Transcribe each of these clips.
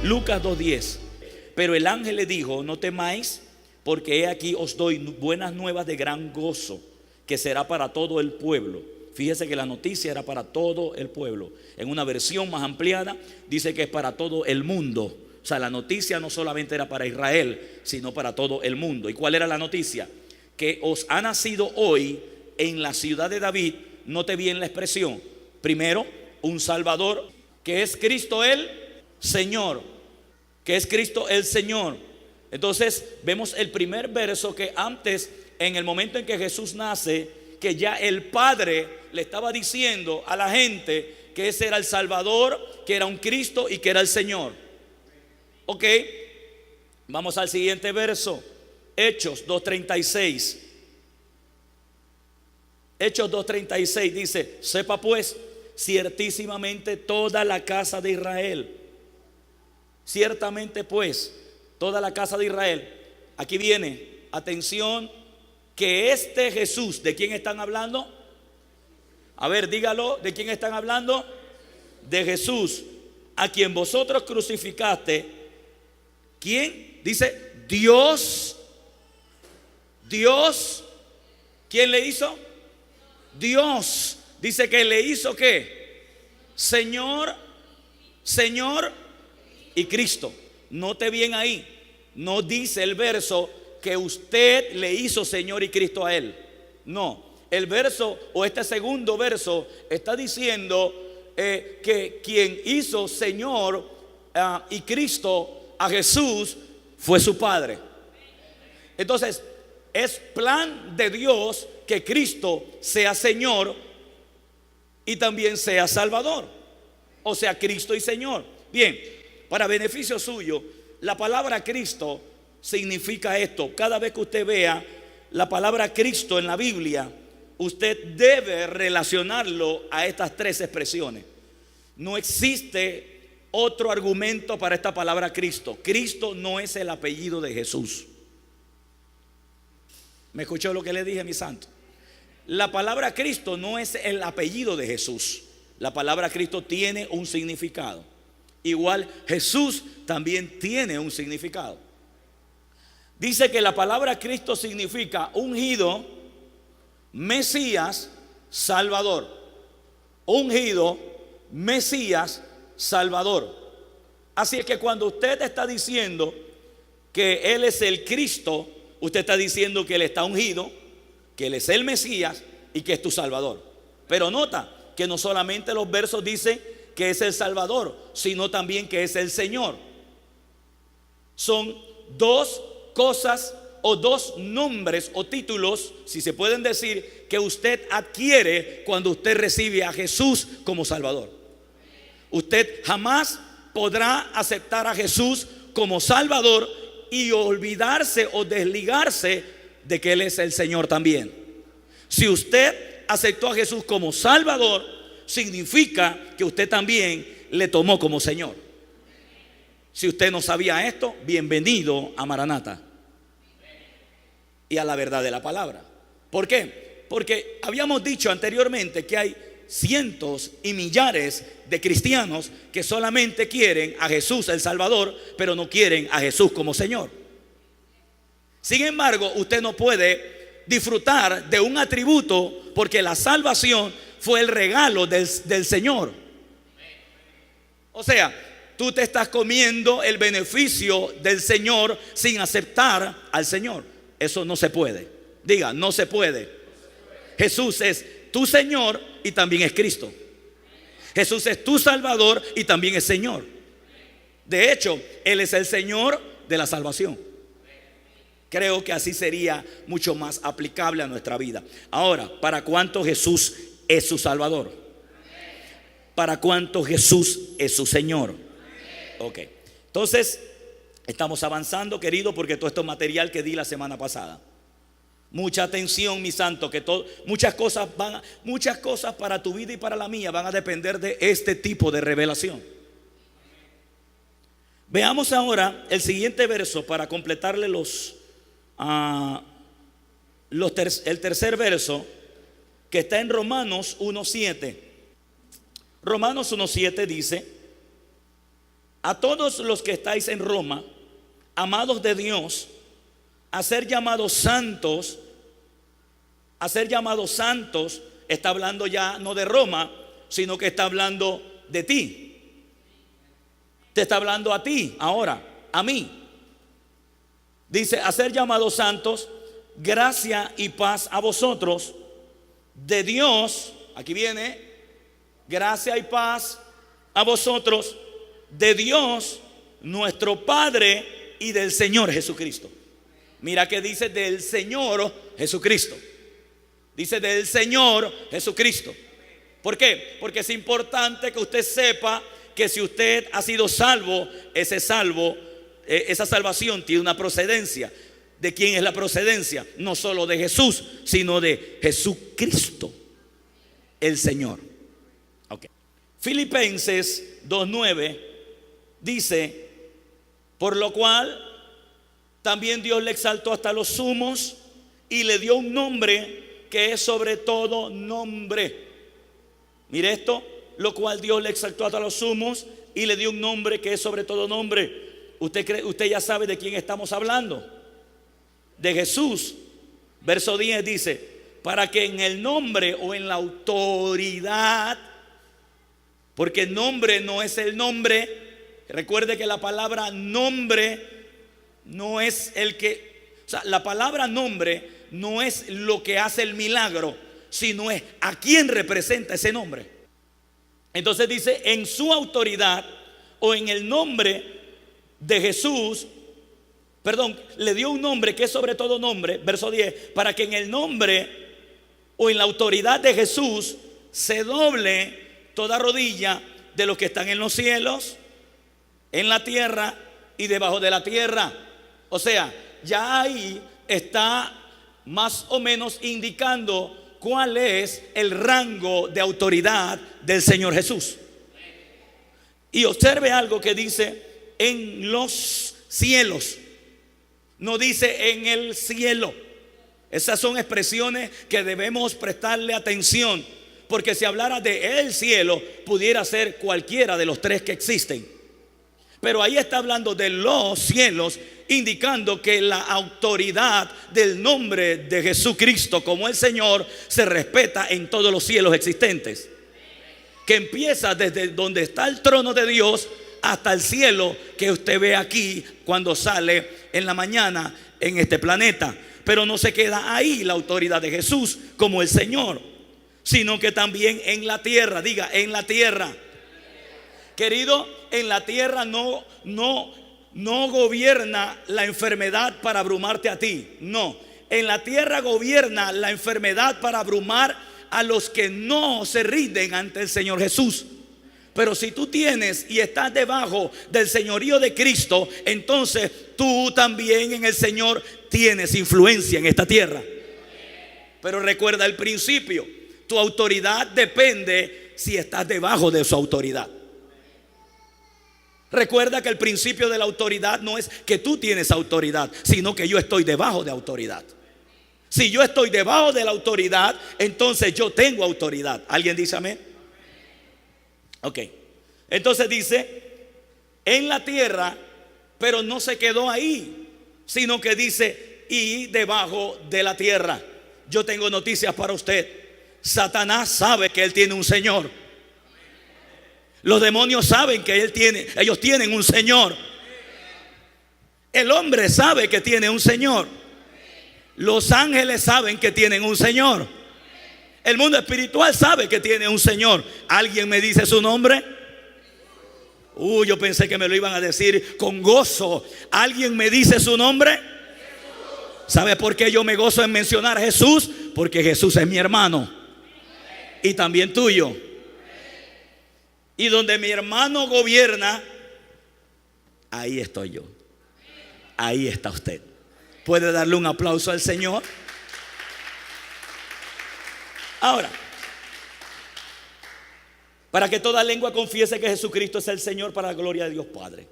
Lucas 2:10. Pero el ángel le dijo: no temáis, porque he aquí os doy buenas nuevas de gran gozo, que será para todo el pueblo. Fíjese que la noticia era para todo el pueblo. En una versión más ampliada dice que es para todo el mundo. O sea, la noticia no solamente era para Israel, sino para todo el mundo. ¿Y cuál era la noticia? Que os ha nacido hoy en la ciudad de David, note bien la expresión, primero, un Salvador, que es Cristo el Señor, que es Cristo el Señor. Entonces vemos el primer verso, que antes, en el momento en que Jesús nace, que ya el Padre le estaba diciendo a la gente que ese era el Salvador, que era un Cristo y que era el Señor. Ok, vamos al siguiente verso, Hechos 2:36. Hechos 2:36 dice: sepa pues ciertísimamente toda la casa de Israel. Ciertamente pues toda la casa de Israel. Aquí viene, atención, que este Jesús, ¿de quién están hablando? A ver, dígalo, ¿de quién están hablando? De Jesús, a quien vosotros crucificaste. ¿Quién? Dice Dios. Dios. ¿Quién le hizo? Dios. Dice que le hizo ¿qué? Señor, Señor y Cristo. Note bien ahí, no dice el verso que usted le hizo Señor y Cristo a él. No, el verso o este segundo verso está diciendo que quien hizo Señor y Cristo a Jesús fue su Padre. Entonces es plan de Dios que Cristo sea Señor y también sea Salvador. O sea, Cristo y Señor. Bien, para beneficio suyo, la palabra Cristo significa esto. Cada vez que usted vea la palabra Cristo en la Biblia, usted debe relacionarlo a estas tres expresiones. No existe otro argumento para esta palabra Cristo. Cristo no es el apellido de Jesús. ¿Me escuchó lo que le dije, mi santo? La palabra Cristo no es el apellido de Jesús. La palabra Cristo tiene un significado. Igual Jesús también tiene un significado. Dice que la palabra Cristo significa ungido, Mesías, Salvador. Ungido, Mesías, Salvador. Así es que cuando usted está diciendo que Él es el Cristo, usted está diciendo que Él está ungido, que Él es el Mesías y que es tu Salvador. Pero nota que no solamente los versos dicen que es el Salvador, sino también que es el Señor. Son dos cosas o dos nombres o títulos, si se pueden decir, que usted adquiere cuando usted recibe a Jesús como Salvador. Usted jamás podrá aceptar a Jesús como Salvador y olvidarse o desligarse de que Él es el Señor también. Si usted aceptó a Jesús como Salvador, significa que usted también le tomó como Señor. Si usted no sabía esto, bienvenido a Maranata y a la verdad de la palabra. ¿Por qué? Porque habíamos dicho anteriormente que hay cientos y millares de cristianos que solamente quieren a Jesús el Salvador, pero no quieren a Jesús como Señor. Sin embargo, usted no puede disfrutar de un atributo porque la salvación fue el regalo del Señor. O sea, tú te estás comiendo el beneficio del Señor sin aceptar al Señor. Eso no se puede. Diga, no se puede. Jesús es tu Señor y también es Cristo. Jesús es tu Salvador y también es Señor. De hecho, Él es el Señor de la salvación. Creo que así sería mucho más aplicable a nuestra vida. Ahora, ¿para cuánto Jesús es su Salvador? ¿Para cuánto Jesús es su Señor? Ok, entonces estamos avanzando, querido, porque todo esto es material que di la semana pasada. Mucha atención, mi santo, que muchas cosas para tu vida y para la mía van a depender de este tipo de revelación. Veamos ahora el siguiente verso para completarle el tercer verso, que está en Romanos 1:7. Romanos 1:7 dice: A todos los que estáis en Roma, amados de Dios, a ser llamados santos, está hablando ya no de Roma, sino que está hablando de ti. Te está hablando a ti ahora, a mí. Dice, a ser llamados santos, gracia y paz a vosotros, de Dios, aquí viene, gracia y paz a vosotros, de Dios, nuestro Padre, y del Señor Jesucristo. Mira que dice del Señor Jesucristo. Dice del Señor Jesucristo. ¿Por qué? Porque es importante que usted sepa que si usted ha sido salvo, esa salvación tiene una procedencia. ¿De quién es la procedencia? No solo de Jesús, sino de Jesucristo, el Señor. Okay. Filipenses 2:9 dice, por lo cual también Dios le exaltó hasta los sumos y le dio un nombre que es sobre todo nombre. Mire esto, lo cual Dios le exaltó hasta los sumos y le dio un nombre que es sobre todo nombre. Usted ya sabe de quién estamos hablando. De Jesús. Verso 10 dice, para que en el nombre o en la autoridad, porque el nombre no es el nombre. Recuerde que la palabra nombre no es la palabra nombre no es lo que hace el milagro, sino es a quién representa ese nombre. Entonces dice, en su autoridad o en el nombre de Jesús, le dio un nombre que es sobre todo nombre, verso 10, para que en el nombre o en la autoridad de Jesús se doble toda rodilla de los que están en los cielos, en la tierra y debajo de la tierra. O sea, ya ahí está más o menos indicando cuál es el rango de autoridad del Señor Jesús. Y observe algo que dice en los cielos, no dice en el cielo. Esas son expresiones que debemos prestarle atención, porque si hablara de el cielo, pudiera ser cualquiera de los tres que existen. Pero ahí está hablando de los cielos, indicando que la autoridad del nombre de Jesucristo como el Señor se respeta en todos los cielos existentes, que empieza desde donde está el trono de Dios hasta el cielo que usted ve aquí cuando sale en la mañana en este planeta. Pero no se queda ahí la autoridad de Jesús como el Señor, sino que también en la tierra. Diga, en la tierra. Querido, en la tierra no gobierna la enfermedad para abrumarte a ti. No, en la tierra gobierna la enfermedad para abrumar a los que no se rinden ante el Señor Jesús. Pero si tú tienes y estás debajo del señorío de Cristo, entonces tú también en el Señor tienes influencia en esta tierra. Pero recuerda el principio, tu autoridad depende si estás debajo de su autoridad. Recuerda que el principio de la autoridad no es que tú tienes autoridad, sino que yo estoy debajo de autoridad. Si yo estoy debajo de la autoridad, entonces yo tengo autoridad. ¿Alguien dice amén? Ok. Entonces dice, en la tierra, pero no se quedó ahí, sino que dice, y debajo de la tierra. Yo tengo noticias para usted. Satanás sabe que él tiene un Señor. Los demonios saben que ellos tienen un Señor. El hombre sabe que tiene un Señor. Los ángeles saben que tienen un Señor. El mundo espiritual sabe que tiene un Señor. ¿Alguien me dice su nombre? Yo pensé que me lo iban a decir con gozo. ¿Alguien me dice su nombre? ¿Sabe por qué yo me gozo en mencionar a Jesús? Porque Jesús es mi hermano y también tuyo. Y donde mi hermano gobierna, ahí estoy yo. Ahí está usted. ¿Puede darle un aplauso al Señor? Ahora, para que toda lengua confiese que Jesucristo es el Señor, para la gloria de Dios Padre.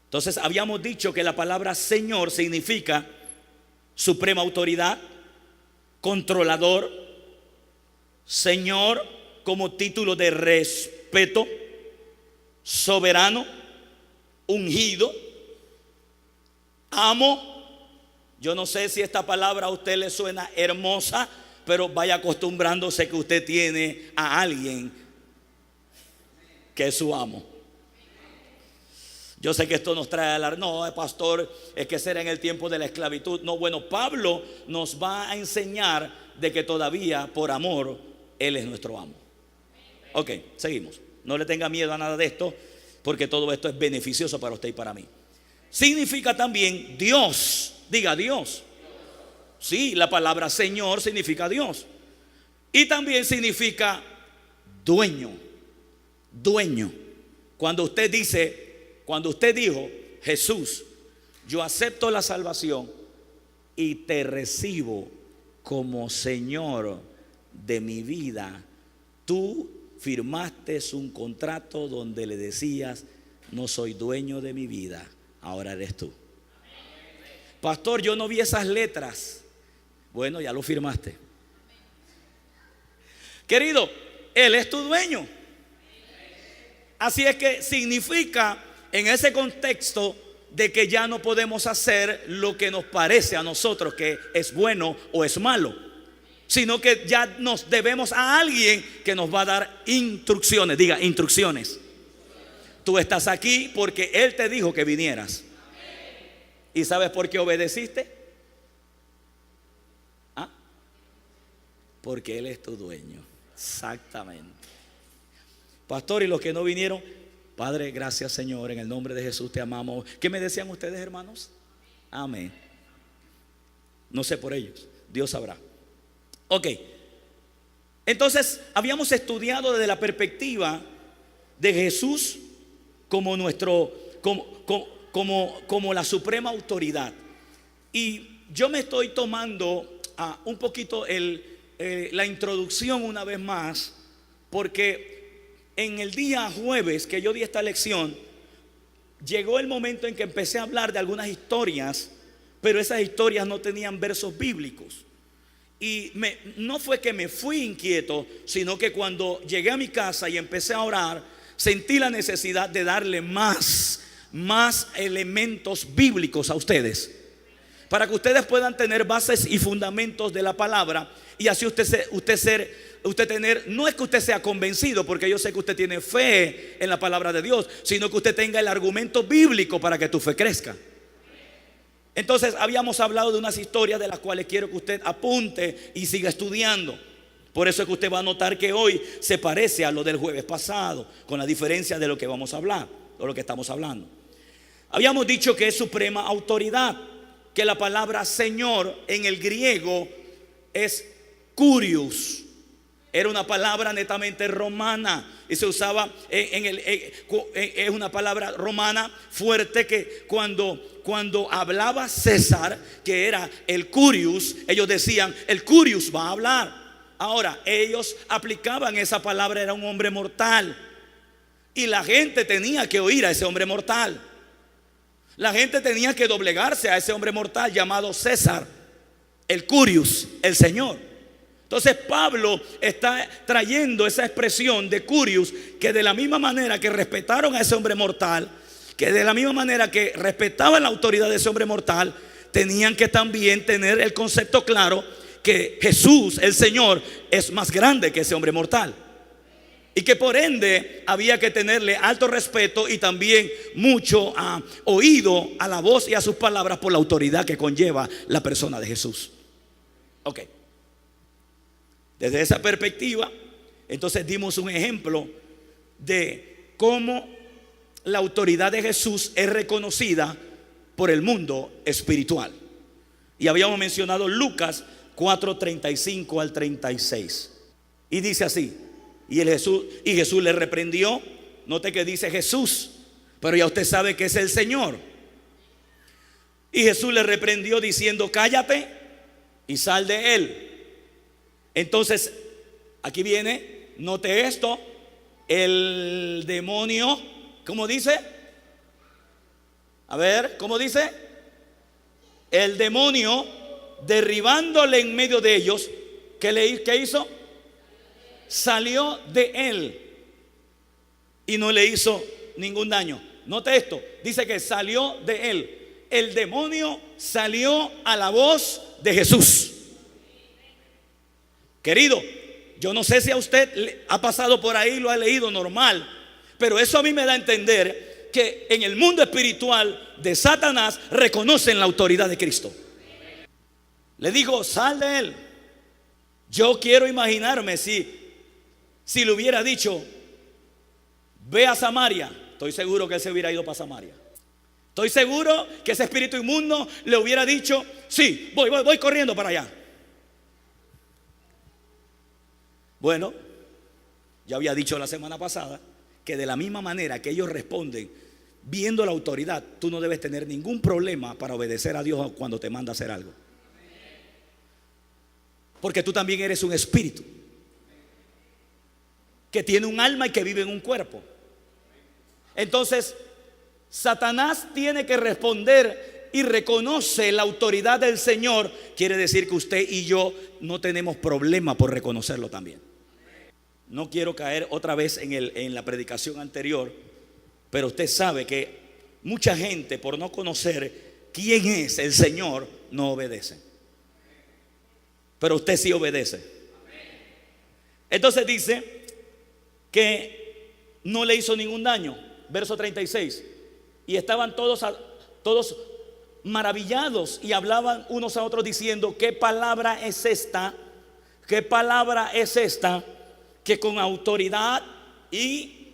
Entonces habíamos dicho que la palabra Señor significa suprema autoridad, controlador, Señor como título de respeto, soberano, ungido, amo. Yo no sé si esta palabra a usted le suena hermosa, pero vaya acostumbrándose que usted tiene a alguien que es su amo. Yo sé que esto nos trae no, pastor, es que será en el tiempo de la esclavitud. No, bueno, Pablo nos va a enseñar de que todavía por amor Él es nuestro amo. Ok, seguimos. No le tenga miedo a nada de esto, porque todo esto es beneficioso para usted y para mí. Significa también Dios. Diga Dios. Sí, la palabra Señor significa Dios. Y también significa dueño. Dueño. Cuando usted dijo, Jesús, yo acepto la salvación y te recibo como Señor de mi vida, tú firmaste un contrato donde le decías, no soy dueño de mi vida, ahora eres tú. Pastor, yo no vi esas letras. Bueno, ya lo firmaste. Querido, Él es tu dueño. Así es que significa en ese contexto de que ya no podemos hacer lo que nos parece a nosotros que es bueno o es malo, sino que ya nos debemos a alguien que nos va a dar instrucciones. Diga, instrucciones. Tú estás aquí porque Él te dijo que vinieras. ¿Y sabes por qué obedeciste? ¿Ah? Porque Él es tu dueño. Exactamente. Pastor, y los que no vinieron, Padre, gracias Señor, en el nombre de Jesús te amamos. ¿Qué me decían ustedes, hermanos? Amén. No sé por ellos, Dios sabrá. Ok. Entonces habíamos estudiado desde la perspectiva de Jesús como nuestro, como la suprema autoridad. Y yo me estoy tomando un poquito la introducción una vez más, porque en el día jueves que yo di esta lección, llegó el momento en que empecé a hablar de algunas historias, pero esas historias no tenían versos bíblicos. Y no fue que me fui inquieto, sino que cuando llegué a mi casa y empecé a orar, sentí la necesidad de darle más elementos bíblicos a ustedes, para que ustedes puedan tener bases y fundamentos de la palabra. Y así usted tener, no es que usted sea convencido, porque yo sé que usted tiene fe en la palabra de Dios, sino que usted tenga el argumento bíblico para que tu fe crezca. Entonces habíamos hablado de unas historias de las cuales quiero que usted apunte y siga estudiando. Por eso es que usted va a notar que hoy se parece a lo del jueves pasado, con la diferencia de lo que vamos a hablar, o lo que estamos hablando. Habíamos dicho que es suprema autoridad, que la palabra Señor en el griego es kurios. Era una palabra netamente romana y se usaba es una palabra romana fuerte, que cuando hablaba César, que era el curious, ellos decían, el curious va a hablar. Ahora, ellos aplicaban esa palabra, era un hombre mortal, y la gente tenía que oír a ese hombre mortal. La gente tenía que doblegarse a ese hombre mortal llamado César, el curious, el Señor. Entonces Pablo está trayendo esa expresión de curious, que de la misma manera que respetaron a ese hombre mortal, que de la misma manera que respetaban la autoridad de ese hombre mortal, tenían que también tener el concepto claro que Jesús, el Señor, es más grande que ese hombre mortal, y que por ende había que tenerle alto respeto y también mucho oído a la voz y a sus palabras, por la autoridad que conlleva la persona de Jesús. Ok. Desde esa perspectiva, entonces dimos un ejemplo de cómo la autoridad de Jesús es reconocida por el mundo espiritual. Y habíamos mencionado Lucas 4:35 al 36. Y dice así: y Jesús le reprendió. Note que dice Jesús, pero ya usted sabe que es el Señor. Y Jesús le reprendió diciendo: cállate y sal de él. Entonces, aquí viene, note esto, el demonio, ¿cómo dice? A ver, ¿cómo dice? El demonio, derribándole en medio de ellos, ¿qué hizo? Salió de él y no le hizo ningún daño. Note esto, dice que salió de él. El demonio salió a la voz de Jesús. Querido, yo no sé si a usted le ha pasado por ahí, lo ha leído normal, pero eso a mí me da a entender que en el mundo espiritual de Satanás reconocen la autoridad de Cristo. Le digo, sal de él. Yo quiero imaginarme si le hubiera dicho, ve a Samaria. Estoy seguro que él se hubiera ido para Samaria. Estoy seguro que ese espíritu inmundo le hubiera dicho, sí, voy corriendo para allá. Bueno, ya había dicho la semana pasada que de la misma manera que ellos responden viendo la autoridad, tú no debes tener ningún problema para obedecer a Dios cuando te manda a hacer algo. Porque tú también eres un espíritu que tiene un alma y que vive en un cuerpo. Entonces, Satanás tiene que responder y reconoce la autoridad del Señor. Quiere decir que usted y yo no tenemos problema por reconocerlo también. No quiero caer otra vez en la predicación anterior, pero usted sabe que mucha gente, por no conocer quién es el Señor, no obedece. Pero usted sí obedece. Entonces dice que no le hizo ningún daño. Verso 36. Y estaban todos maravillados y hablaban unos a otros diciendo, ¿qué palabra es esta? ¿Qué palabra es esta? Que con autoridad y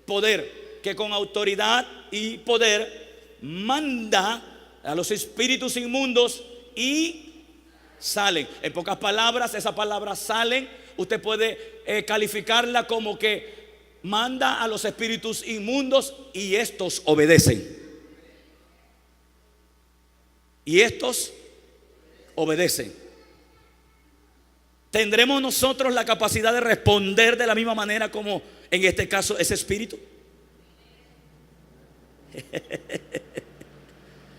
poder, que con autoridad y poder manda a los espíritus inmundos y salen. En pocas palabras, esas palabras salen, usted puede calificarla como que manda a los espíritus inmundos y estos obedecen. Y estos obedecen. ¿Tendremos nosotros la capacidad de responder de la misma manera como en este caso ese espíritu?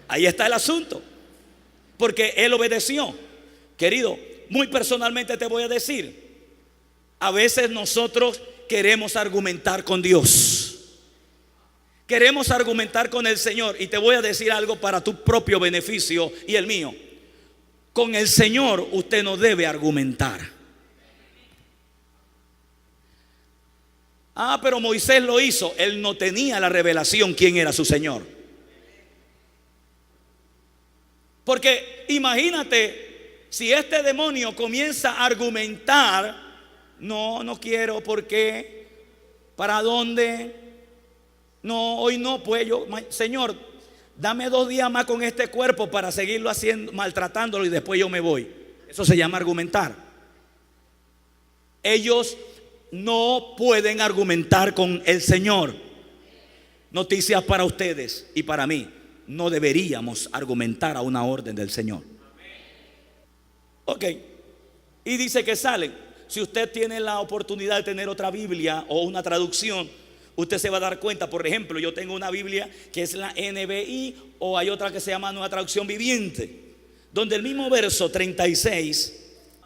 Ahí está el asunto. Porque él obedeció. Querido, muy personalmente te voy a decir, a veces nosotros queremos argumentar con Dios, queremos argumentar con el Señor. Y te voy a decir algo para tu propio beneficio y el mío. Con el Señor usted no debe argumentar. Pero Moisés lo hizo. Él no tenía la revelación quién era su Señor. Porque imagínate si este demonio comienza a argumentar, no quiero, ¿por qué? ¿Para dónde? No, hoy no, pues yo, Señor, dame 2 días más con este cuerpo para seguirlo haciendo, maltratándolo, y después yo me voy. Eso se llama argumentar. Ellos no pueden argumentar con el Señor. Noticias para ustedes y para mí: no deberíamos argumentar a una orden del Señor. Ok, y dice que salen. Si usted tiene la oportunidad de tener otra Biblia o una traducción, usted se va a dar cuenta. Por ejemplo, yo tengo una Biblia que es la NBI, o hay otra que se llama Nueva Traducción Viviente, donde el mismo verso 36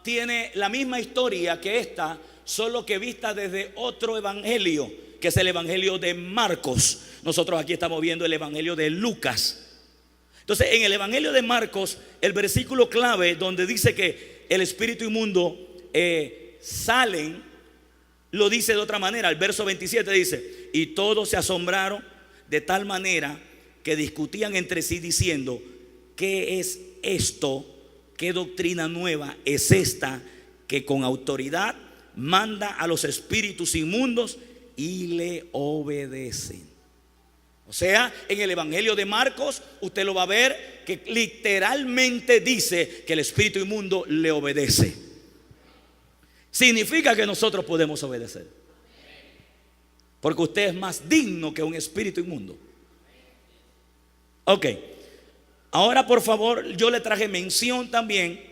tiene la misma historia que esta, solo que vista desde otro evangelio, que es el evangelio de Marcos. Nosotros aquí estamos viendo el evangelio de Lucas. Entonces, en el evangelio de Marcos, el versículo clave donde dice que el espíritu inmundo salen, lo dice de otra manera. El verso 27 dice: y todos se asombraron de tal manera que discutían entre sí diciendo, ¿qué es esto? ¿Qué doctrina nueva es esta que con autoridad manda a los espíritus inmundos y le obedecen? O sea, en el evangelio de Marcos usted lo va a ver que literalmente dice que el espíritu inmundo le obedece. Significa que nosotros podemos obedecer, porque usted es más digno que un espíritu inmundo. Ok, ahora por favor, yo le traje mención también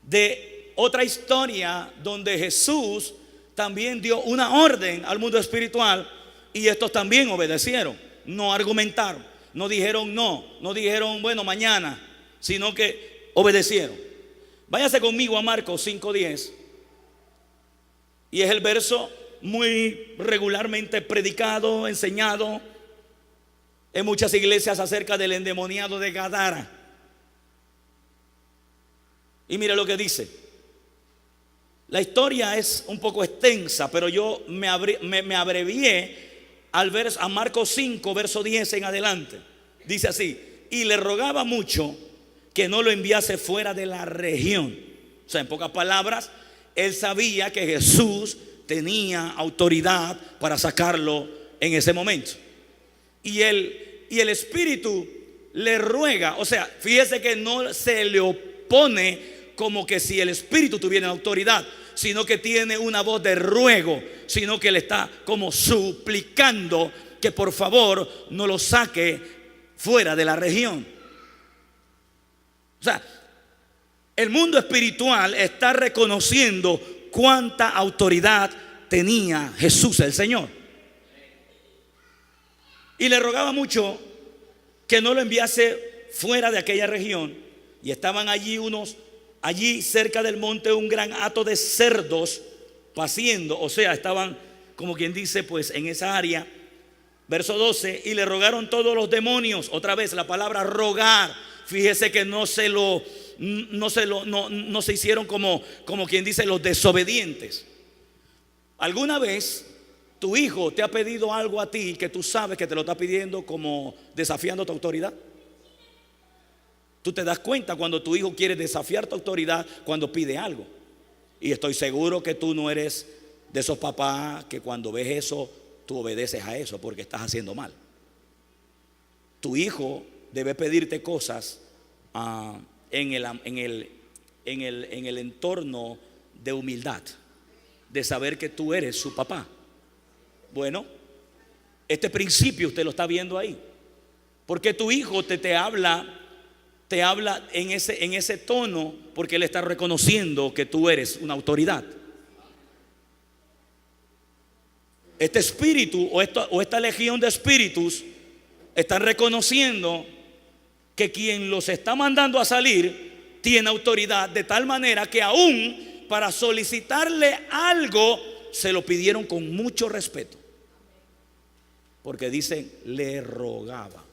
de otra historia donde Jesús también dio una orden al mundo espiritual. Y estos también obedecieron, no argumentaron, no dijeron no dijeron bueno mañana, sino que obedecieron. Váyase conmigo a Marcos 5:10. Y es el verso muy regularmente predicado, enseñado en muchas iglesias acerca del endemoniado de Gadara. Y mire lo que dice. La historia es un poco extensa, pero yo me abrevié al a Marcos 5, verso 10 en adelante. Dice así: y le rogaba mucho que no lo enviase fuera de la región. O sea, en pocas palabras, él sabía que Jesús tenía autoridad para sacarlo en ese momento. Y el Espíritu le ruega, o sea, fíjese que no se le opone como que si el Espíritu tuviera autoridad, sino que tiene una voz de ruego, sino que le está como suplicando que por favor no lo saque fuera de la región. O sea, el mundo espiritual está reconociendo cuánta autoridad tenía Jesús el Señor. Y le rogaba mucho que no lo enviase fuera de aquella región. Y estaban allí cerca del monte un gran hato de cerdos paciendo, o sea, estaban como quien dice pues en esa área. Verso 12: y le rogaron todos los demonios. Otra vez la palabra rogar. Fíjese que no se hicieron como quien dice los desobedientes. ¿Alguna vez tu hijo te ha pedido algo a ti que tú sabes que te lo está pidiendo como desafiando tu autoridad? Tú te das cuenta cuando tu hijo quiere desafiar tu autoridad cuando pide algo. Y estoy seguro que tú no eres de esos papás que cuando ves eso tú obedeces a eso porque estás haciendo mal. Tu hijo debe pedirte cosas en el entorno de humildad, de saber que tú eres su papá. Bueno, este principio usted lo está viendo ahí, porque tu hijo te habla en ese tono porque él está reconociendo que tú eres una autoridad. Este espíritu o esta legión de espíritus están reconociendo que quien los está mandando a salir tiene autoridad, de tal manera que aún para solicitarle algo se lo pidieron con mucho respeto, porque dicen le rogaba.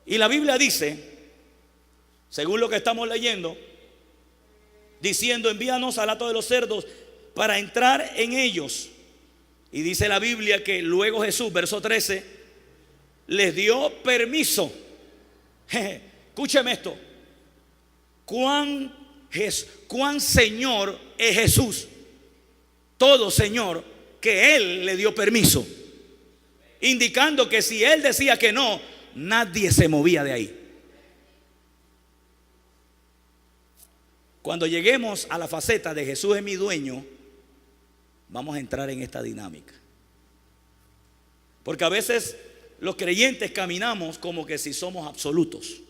Y la Biblia dice, según lo que estamos leyendo, diciendo: envíanos al hato de los cerdos para entrar en ellos. Y dice la Biblia que luego Jesús, verso 13, les dio permiso. Escúcheme esto: cuán Señor es Jesús, todo Señor, que Él le dio permiso, indicando que si Él decía que no, nadie se movía de ahí. Cuando lleguemos a la faceta de Jesús es mi dueño, vamos a entrar en esta dinámica. Porque a veces los creyentes caminamos como que si somos absolutos.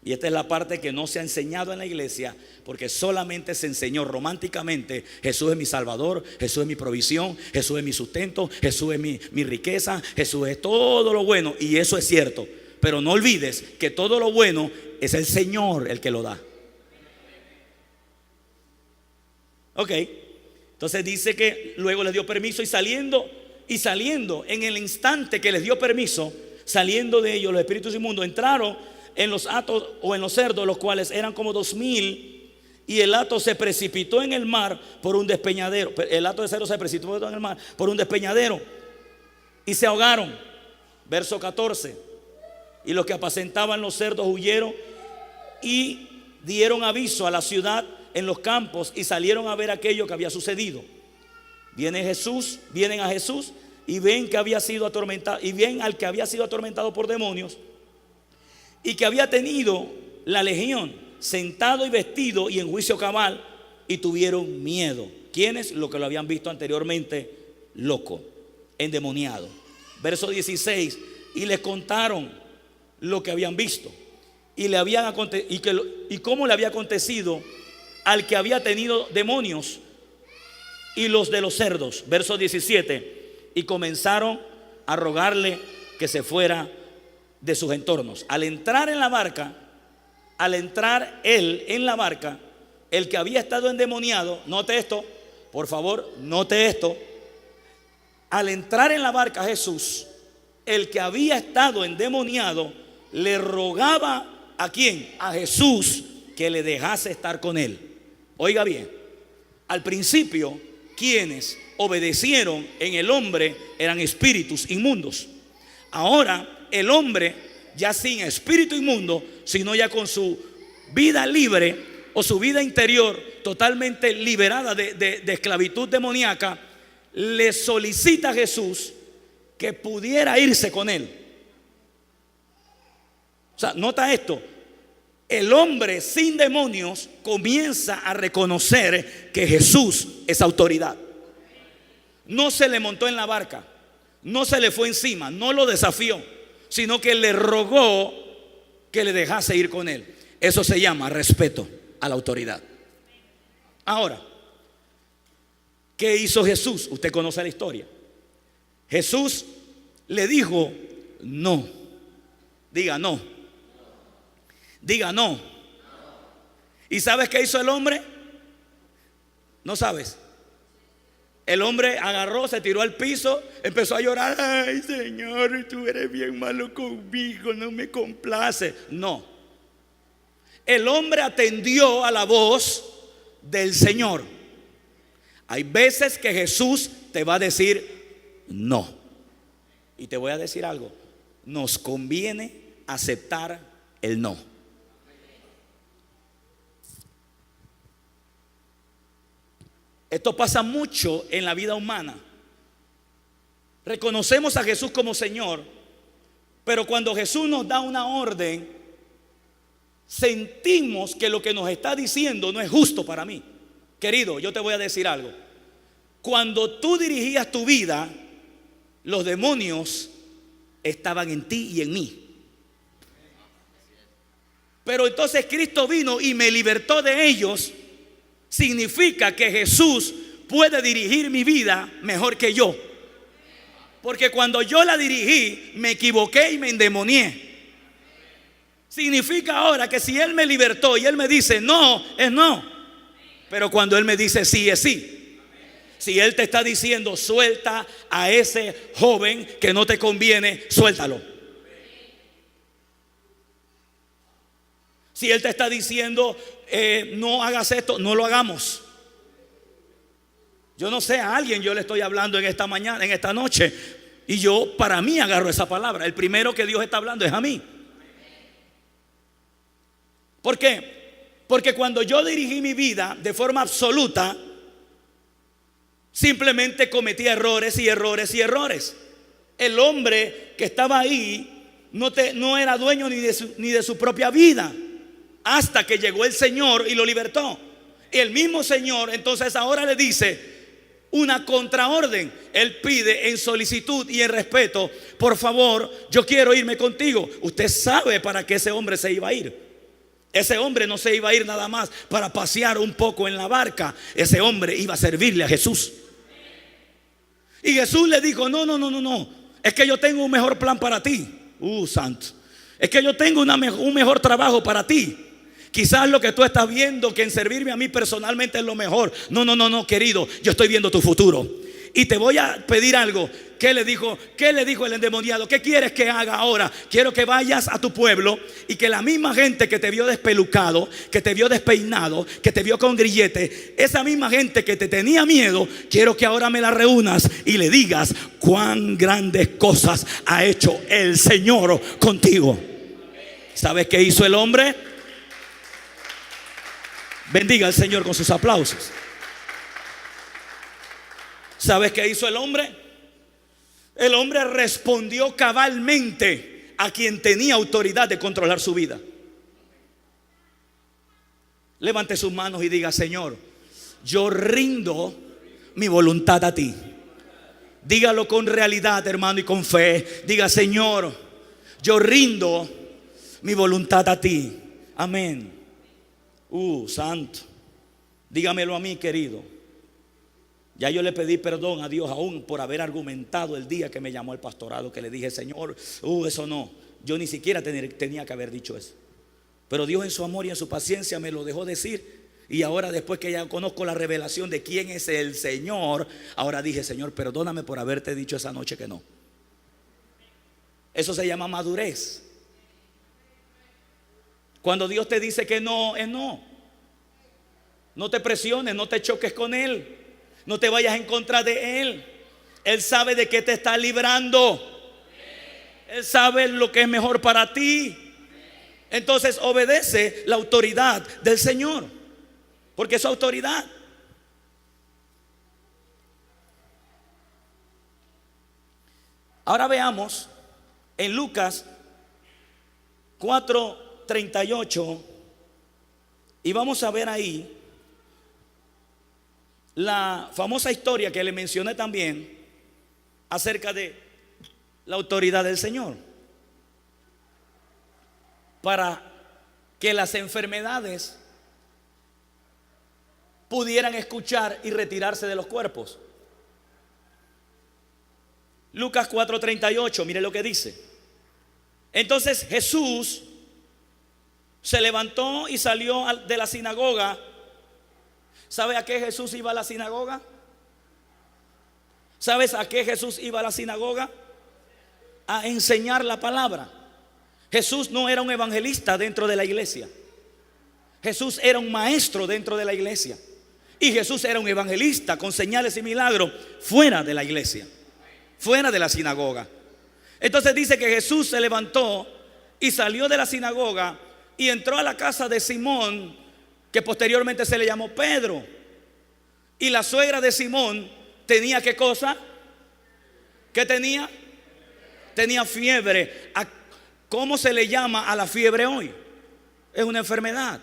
Y esta es la parte que no se ha enseñado en la iglesia, porque solamente se enseñó románticamente: Jesús es mi salvador, Jesús es mi provisión, Jesús es mi sustento, Jesús es mi riqueza, Jesús es todo lo bueno. Y eso es cierto, pero no olvides que todo lo bueno es el Señor el que lo da. Ok, entonces dice que luego les dio permiso, y saliendo en el instante que les dio permiso, saliendo de ellos los espíritus inmundos, entraron en los hatos o en los cerdos, los cuales eran como 2000, y el hato se precipitó en el mar por un despeñadero. El hato de cerdos se precipitó en el mar por un despeñadero y se ahogaron. Verso 14: y los que apacentaban los cerdos huyeron y dieron aviso a la ciudad en los campos, y salieron a ver aquello que había sucedido. Vienen a Jesús y ven que había sido atormentado, y ven al que había sido atormentado por demonios y que había tenido la legión, sentado y vestido y en juicio cabal, y tuvieron miedo. ¿Quiénes? Los que lo habían visto anteriormente loco, endemoniado. Verso 16: y les contaron lo que habían visto y cómo le había acontecido al que había tenido demonios y los de los cerdos. Verso 17: y comenzaron a rogarle que se fuera de sus entornos. Al entrar él en la barca, el que había estado endemoniado, note esto, Por favor, note esto. Al entrar en la barca Jesús, el que había estado endemoniado le rogaba ¿a quién? A Jesús que le dejase estar con él. Oiga bien, al principio quienes obedecieron en el hombre eran espíritus inmundos. Ahora el hombre ya sin espíritu inmundo, sino ya con su vida libre o su vida interior totalmente liberada de esclavitud demoníaca, le solicita a Jesús que pudiera irse con él. O sea, nota esto. El hombre sin demonios comienza a reconocer que Jesús es autoridad. No se le montó en la barca, no se le fue encima, no lo desafió, sino que le rogó que le dejase ir con él. Eso se llama respeto a la autoridad. Ahora, ¿qué hizo Jesús? Usted conoce la historia. Jesús le dijo no. Diga no. Diga no. ¿Y sabes qué hizo el hombre? ¿No sabes? El hombre agarró, se tiró al piso, empezó a llorar. Ay, Señor, tú eres bien malo conmigo, no me complace. No. El hombre atendió a la voz del Señor. Hay veces que Jesús te va a decir no. Y te voy a decir algo. Nos conviene aceptar el no. Esto pasa mucho en la vida humana. Reconocemos a Jesús como Señor, pero cuando Jesús nos da una orden, sentimos que lo que nos está diciendo no es justo para mí. Querido, yo te voy a decir algo. Cuando tú dirigías tu vida, los demonios estaban en ti y en mí. Pero entonces Cristo vino y me libertó de ellos. Significa que Jesús puede dirigir mi vida mejor que yo. Porque cuando yo la dirigí, me equivoqué y me endemonié. Significa ahora que si Él me libertó y Él me dice no, es no. Pero cuando Él me dice sí, es sí. Si Él te está diciendo suelta a ese joven que no te conviene, suéltalo. Si Él te está diciendo no hagas esto, no lo hagamos. Yo no sé, a alguien yo le estoy hablando en esta mañana, en esta noche, y yo para mí agarro esa palabra. El primero que Dios está hablando es a mí. ¿Por qué? Porque cuando yo dirigí mi vida de forma absoluta, simplemente cometí errores y errores y errores. El hombre que estaba ahí no era dueño ni de su propia vida, hasta que llegó el Señor y lo libertó. Y el mismo Señor entonces ahora le dice una contraorden. Él pide en solicitud y en respeto: por favor, yo quiero irme contigo. Usted sabe para qué ese hombre se iba a ir. Ese hombre no se iba a ir nada más para pasear un poco en la barca. Ese hombre iba a servirle a Jesús. Y Jesús le dijo: no, es que yo tengo un mejor plan para ti. Santo. Es que yo tengo un mejor trabajo para ti. Quizás lo que tú estás viendo, que en servirme a mí personalmente es lo mejor. No, querido, yo estoy viendo tu futuro. Y te voy a pedir algo. ¿Qué le dijo el endemoniado? ¿Qué quieres que haga ahora? Quiero que vayas a tu pueblo y que la misma gente que te vio despelucado, que te vio despeinado, que te vio con grillete, esa misma gente que te tenía miedo, quiero que ahora me la reúnas y le digas cuán grandes cosas ha hecho el Señor contigo. ¿Sabes qué hizo el hombre? Bendiga al Señor con sus aplausos. ¿Sabes qué hizo el hombre? El hombre respondió cabalmente a quien tenía autoridad de controlar su vida. Levante sus manos y diga: Señor, yo rindo mi voluntad a ti. Dígalo con realidad, hermano, y con fe. Diga: Señor, yo rindo mi voluntad a ti. Amén. Santo. Dígamelo a mí, querido. Ya yo le pedí perdón a Dios aún por haber argumentado el día que me llamó al pastorado, que le dije: Señor, eso no. Yo ni siquiera tenía que haber dicho eso. Pero Dios en su amor y en su paciencia me lo dejó decir. Y ahora, después que ya conozco la revelación de quién es el Señor, ahora dije: Señor, perdóname por haberte dicho esa noche que no. Eso se llama madurez. Cuando Dios te dice que no, es no. No te presiones, no te choques con Él, no te vayas en contra de Él. Él sabe de qué te está librando. Él sabe lo que es mejor para ti. Entonces obedece la autoridad del Señor, porque es su autoridad. Ahora veamos en Lucas 4:38, y vamos a ver ahí la famosa historia que le mencioné también acerca de la autoridad del Señor, para que las enfermedades pudieran escuchar y retirarse de los cuerpos. Lucas 4:38, mire lo que dice. Entonces Jesús se levantó y salió de la sinagoga. ¿Sabe a qué Jesús iba a la sinagoga? ¿Sabes a qué Jesús iba a la sinagoga? A enseñar la palabra. Jesús no era un evangelista dentro de la iglesia. Jesús era un maestro dentro de la iglesia. Y Jesús era un evangelista con señales y milagros fuera de la iglesia, fuera de la sinagoga. Entonces dice que Jesús se levantó y salió de la sinagoga y entró a la casa de Simón, que posteriormente se le llamó Pedro. Y la suegra de Simón tenía, ¿qué cosa? ¿Qué tenía? Tenía fiebre. ¿Cómo se le llama a la fiebre hoy? Es una enfermedad.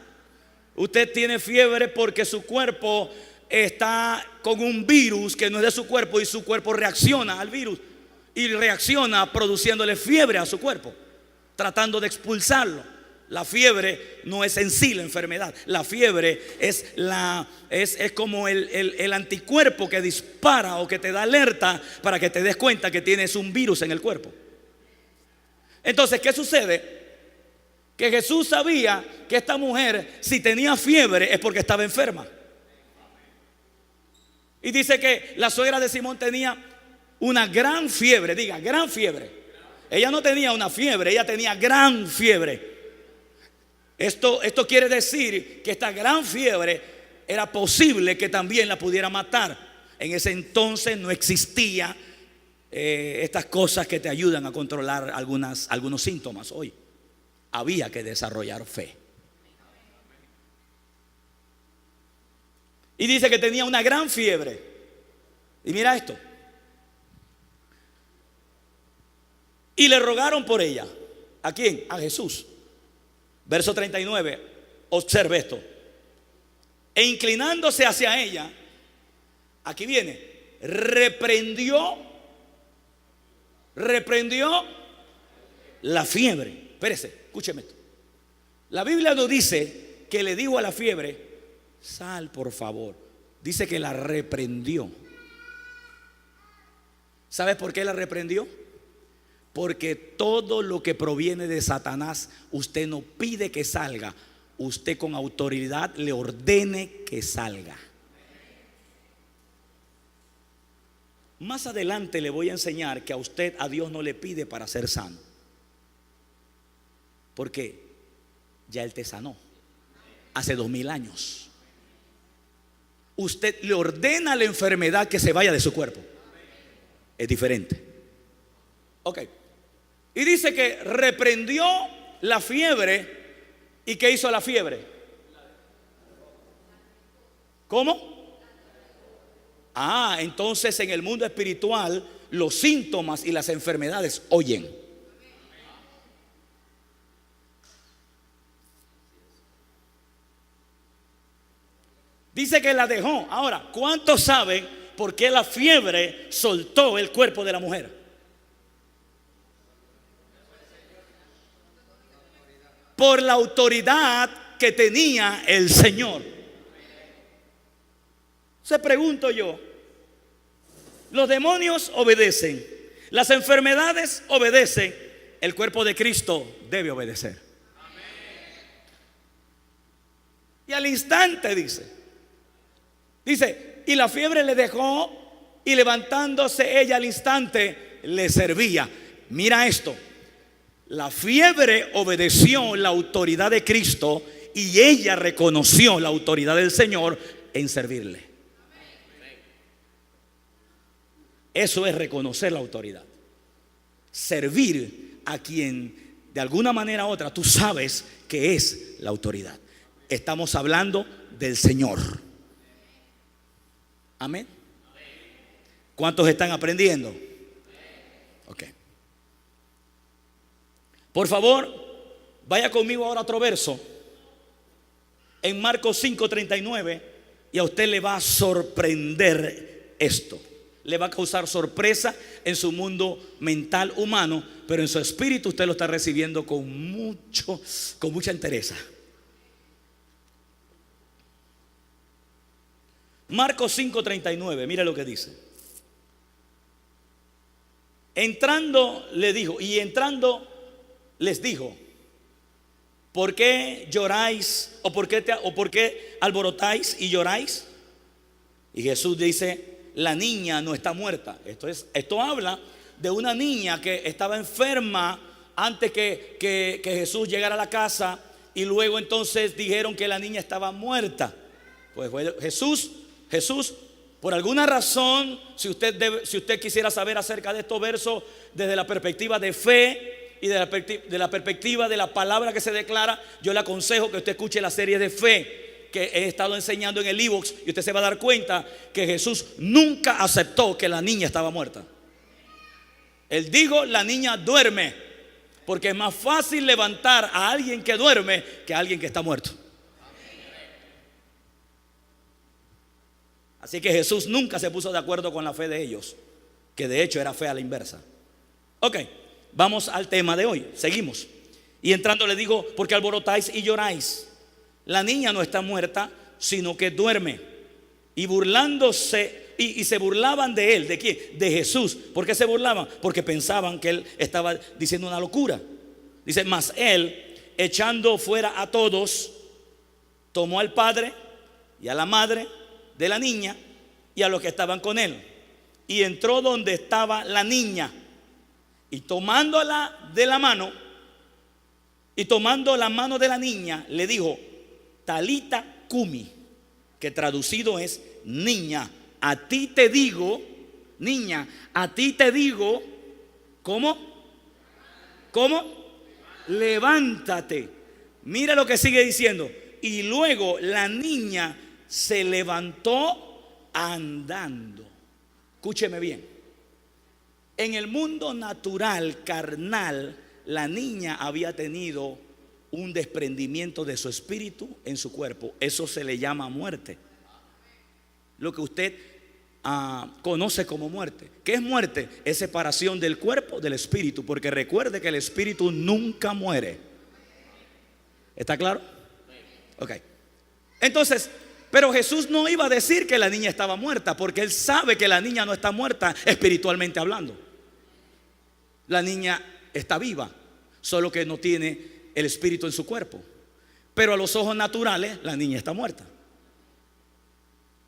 Usted tiene fiebre porque su cuerpo está con un virus que no es de su cuerpo, y su cuerpo reacciona al virus y reacciona produciéndole fiebre a su cuerpo, tratando de expulsarlo. La fiebre no es en sí la enfermedad. La fiebre es como el anticuerpo que dispara o que te da alerta para que te des cuenta que tienes un virus en el cuerpo. Entonces, ¿qué sucede? Que Jesús sabía que esta mujer, si tenía fiebre, es porque estaba enferma. Y dice que la suegra de Simón tenía una gran fiebre. Diga, gran fiebre. Ella no tenía una fiebre, ella tenía gran fiebre. Esto quiere decir que esta gran fiebre era posible que también la pudiera matar. En ese entonces no existía estas cosas que te ayudan a controlar algunos síntomas. Hoy había que desarrollar fe. Y dice que tenía una gran fiebre. Y mira esto. Y le rogaron por ella. ¿A quién? A Jesús. Verso 39. Observe esto. E inclinándose hacia ella, aquí viene, reprendió la fiebre. Espérese, escúcheme esto. La Biblia no dice que le dijo a la fiebre: sal, por favor. Dice que la reprendió. ¿Sabes por qué la reprendió? Porque todo lo que proviene de Satanás, usted no pide que salga, usted con autoridad le ordene que salga. Más adelante le voy a enseñar que a Dios no le pide para ser sano, porque ya Él te sanó hace 2000 años. Usted le ordena a la enfermedad que se vaya de su cuerpo. Es diferente. Ok. Y dice que reprendió la fiebre. ¿Y qué hizo la fiebre? ¿Cómo? Entonces en el mundo espiritual los síntomas y las enfermedades oyen. Dice que la dejó. Ahora, ¿cuántos saben por qué la fiebre soltó el cuerpo de la mujer? Por la autoridad que tenía el Señor. Se pregunto yo, los demonios obedecen, las enfermedades obedecen, el cuerpo de Cristo debe obedecer. Y al instante dice, y la fiebre le dejó, y levantándose ella al instante le servía. Mira esto, la fiebre obedeció la autoridad de Cristo y ella reconoció la autoridad del Señor en servirle. Eso es reconocer la autoridad. Servir a quien de alguna manera u otra tú sabes que es la autoridad. Estamos hablando del Señor. Amén. ¿Cuántos están aprendiendo? Ok. Por favor, vaya conmigo ahora a otro verso. En Marcos 5:39. Y a usted le va a sorprender esto. Le va a causar sorpresa en su mundo mental humano, pero en su espíritu usted lo está recibiendo con mucha entereza. Marcos 5:39, mire lo que dice. Entrando le dijo, y entrando les dijo: ¿por qué lloráis o por qué alborotáis y lloráis? Y Jesús dice: la niña no está muerta. Esto habla de una niña que estaba enferma antes que Jesús llegara a la casa, y luego entonces dijeron que la niña estaba muerta. Pues Jesús, por alguna razón, si usted quisiera saber acerca de estos versos desde la perspectiva de fe y de la perspectiva de la palabra que se declara, yo le aconsejo que usted escuche la serie de fe que he estado enseñando en el iVoox, y usted se va a dar cuenta que Jesús nunca aceptó que la niña estaba muerta. Él dijo: la niña duerme, porque es más fácil levantar a alguien que duerme que a alguien que está muerto. Así que Jesús nunca se puso de acuerdo con la fe de ellos, que de hecho era fe a la inversa. Ok, vamos al tema de hoy, seguimos. Y entrando le digo: ¿por qué alborotáis y lloráis? La niña no está muerta, sino que duerme. Y burlándose, y se burlaban de él. ¿De quién? De Jesús. ¿Por qué se burlaban? Porque pensaban que él estaba diciendo una locura. Dice: mas él, echando fuera a todos, tomó al padre y a la madre de la niña y a los que estaban con él, y entró donde estaba la niña, y tomándola de la mano, y tomando la mano de la niña, le dijo: Talita cumi, que traducido es: niña, a ti te digo, niña, a ti te digo, ¿cómo? Levántate. Mira lo que sigue diciendo. Y luego la niña se levantó andando. Escúcheme bien. En el mundo natural, carnal, la niña había tenido un desprendimiento de su espíritu en su cuerpo. Eso se le llama muerte. Lo que usted conoce como muerte. ¿Qué es muerte? Es separación del cuerpo del espíritu, porque recuerde que el espíritu nunca muere. ¿Está claro? Ok. Entonces, pero Jesús no iba a decir que la niña estaba muerta, porque él sabe que la niña no está muerta espiritualmente hablando. La niña está viva, solo que no tiene el espíritu en su cuerpo. Pero a los ojos naturales la niña está muerta.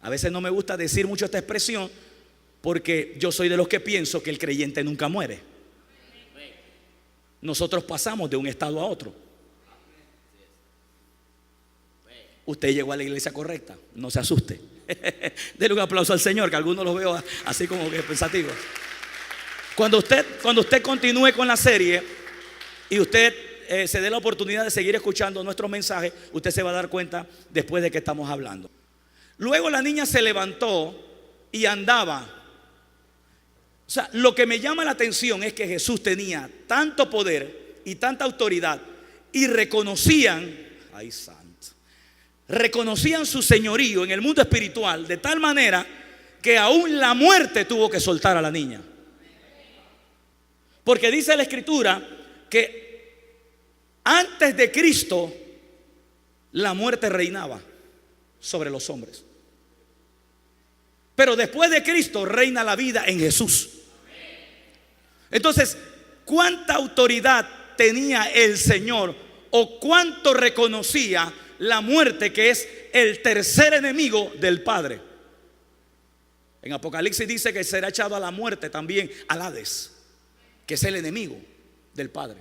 A veces no me gusta decir mucho esta expresión, porque yo soy de los que pienso que el creyente nunca muere. Nosotros pasamos de un estado a otro. Usted llegó a la iglesia correcta, no se asuste. Denle un aplauso al Señor, que algunos los veo así como que pensativos. Cuando usted continúe con la serie y usted se dé la oportunidad de seguir escuchando nuestros mensajes, usted se va a dar cuenta después de qué estamos hablando. Luego la niña se levantó y andaba. O sea, lo que me llama la atención es que Jesús tenía tanto poder y tanta autoridad, y reconocían su señorío en el mundo espiritual, de tal manera que aún la muerte tuvo que soltar a la niña. Porque dice la Escritura que antes de Cristo la muerte reinaba sobre los hombres, pero después de Cristo reina la vida en Jesús. Entonces, ¿cuánta autoridad tenía el Señor, o cuánto reconocía la muerte, que es el tercer enemigo del Padre. En Apocalipsis dice que será echado a la muerte también, al Hades, que es el enemigo del Padre.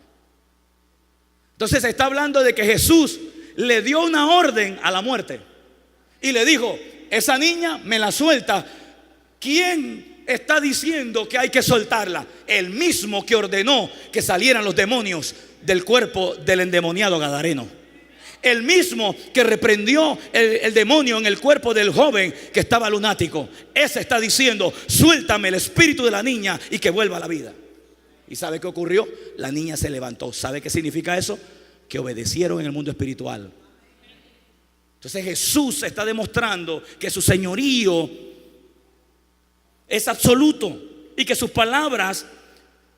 Entonces se está hablando de que Jesús le dio una orden a la muerte y le dijo: esa niña me la suelta. ¿Quién está diciendo que hay que soltarla? El mismo que ordenó que salieran los demonios del cuerpo del endemoniado gadareno. El mismo que reprendió el demonio en el cuerpo del joven que estaba lunático. Ese está diciendo: suéltame el espíritu de la niña y que vuelva a la vida. ¿Y sabe qué ocurrió? La niña se levantó. ¿Sabe qué significa eso? Que obedecieron en el mundo espiritual. Entonces Jesús está demostrando que su señorío es absoluto y que sus palabras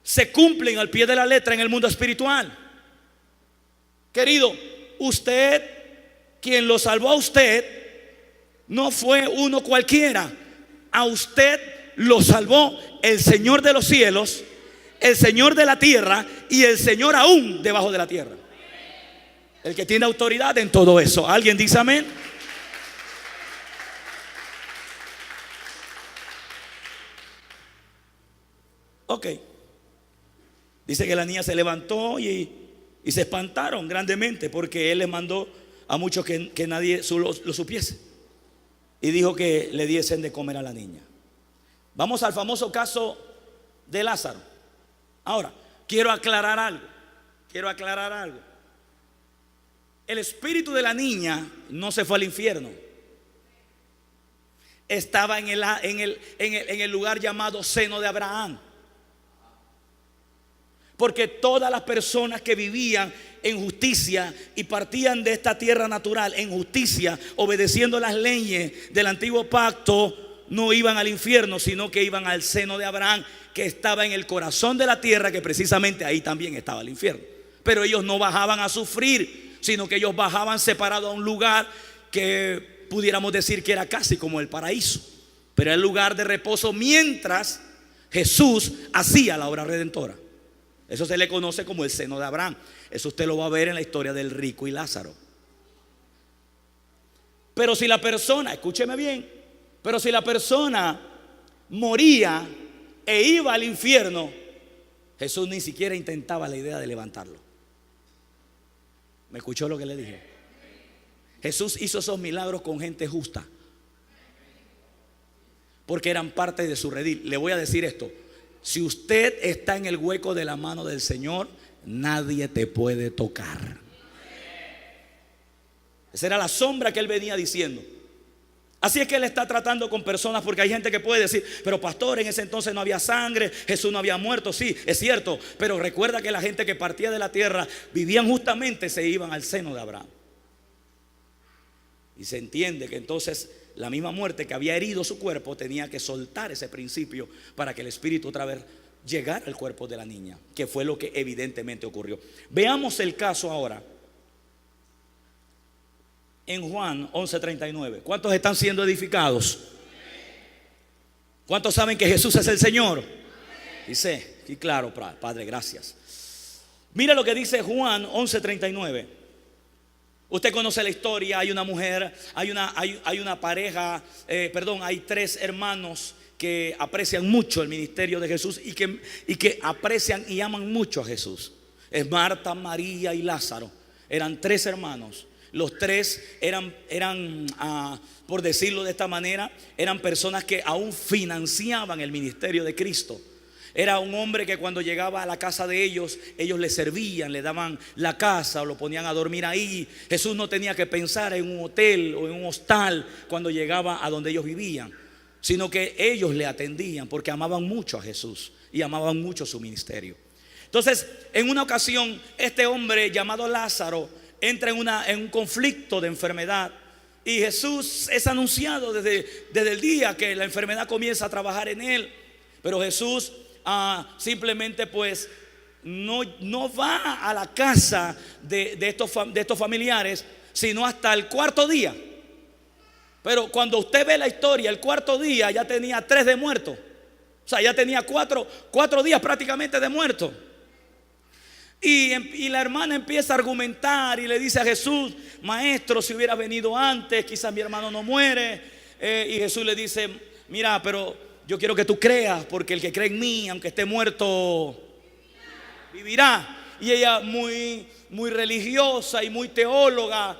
se cumplen al pie de la letra en el mundo espiritual. Querido, usted, quien lo salvó a usted, no fue uno cualquiera. A usted lo salvó el Señor de los cielos, el Señor de la tierra y el Señor aún debajo de la tierra. El que tiene autoridad en todo eso. ¿Alguien dice amén? Ok. Dice que la niña se levantó y se espantaron grandemente, porque él les mandó a muchos que nadie lo supiese, y dijo que le diesen de comer a la niña. Vamos al famoso caso de Lázaro. Ahora, quiero aclarar algo. El espíritu de la niña no se fue al infierno. Estaba en el lugar llamado seno de Abraham. Porque todas las personas que vivían en justicia y partían de esta tierra natural en justicia, obedeciendo las leyes del antiguo pacto, no iban al infierno, sino que iban al seno de Abraham, que estaba en el corazón de la tierra, que precisamente ahí también estaba el infierno. Pero ellos no bajaban a sufrir, sino que ellos bajaban separados a un lugar que pudiéramos decir que era casi como el paraíso, pero era el lugar de reposo mientras Jesús hacía la obra redentora. Eso se le conoce como el seno de Abraham. Eso usted lo va a ver en la historia del rico y Lázaro. Pero si la persona, escúcheme bien, pero si la persona moría e iba al infierno, Jesús ni siquiera intentaba la idea de levantarlo. ¿Me escuchó lo que le dije? Jesús hizo esos milagros con gente justa, porque eran parte de su redil. Le voy a decir esto: si usted está en el hueco de la mano del Señor, nadie te puede tocar. Esa era la sombra que él venía diciendo. Así es que él está tratando con personas, porque hay gente que puede decir: pero pastor, en ese entonces no había sangre, Jesús no había muerto. Sí, es cierto, pero recuerda que la gente que partía de la tierra vivían justamente, se iban al seno de Abraham. Y se entiende que entonces la misma muerte que había herido su cuerpo tenía que soltar ese principio para que el espíritu otra vez llegara al cuerpo de la niña, que fue lo que evidentemente ocurrió. Veamos el caso ahora en Juan 11:39. ¿Cuántos están siendo edificados? ¿Cuántos saben que Jesús es el Señor? Dice, y claro, Padre, gracias. Mira lo que dice Juan 11:39. Usted conoce la historia. Hay una mujer, hay una pareja, hay tres hermanos que aprecian mucho el ministerio de Jesús y que aprecian y aman mucho a Jesús. Es Marta, María y Lázaro. Eran tres hermanos. Los tres eran por decirlo de esta manera, eran personas que aún financiaban el ministerio de Cristo. Era un hombre que cuando llegaba a la casa de ellos le servían, le daban la casa o lo ponían a dormir ahí. Jesús no tenía que pensar en un hotel o en un hostal cuando llegaba a donde ellos vivían, sino que ellos le atendían porque amaban mucho a Jesús y amaban mucho su ministerio. Entonces, en una ocasión, este hombre llamado Lázaro entra en un conflicto de enfermedad, y Jesús es anunciado desde el día que la enfermedad comienza a trabajar en él. Pero Jesús simplemente pues no va a la casa de estos familiares, sino hasta el cuarto día. Pero cuando usted ve la historia, el cuarto día ya tenía 3 de muertos. O sea, ya tenía cuatro días prácticamente de muerto. Y la hermana empieza a argumentar y le dice a Jesús: maestro, si hubiera venido antes, quizás mi hermano no muere. Y Jesús le dice: mira, pero yo quiero que tú creas, porque el que cree en mí, aunque esté muerto, vivirá. Y ella, muy religiosa y muy teóloga,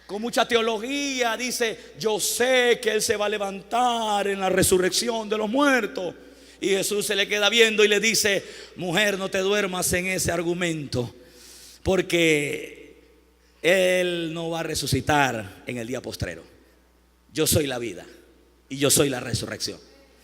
con mucha teología, dice: yo sé que Él se va a levantar en la resurrección de los muertos. Y Jesús se le queda viendo y le dice: mujer, no te duermas en ese argumento, porque Él no va a resucitar en el día postrero. Yo soy la vida y yo soy la resurrección.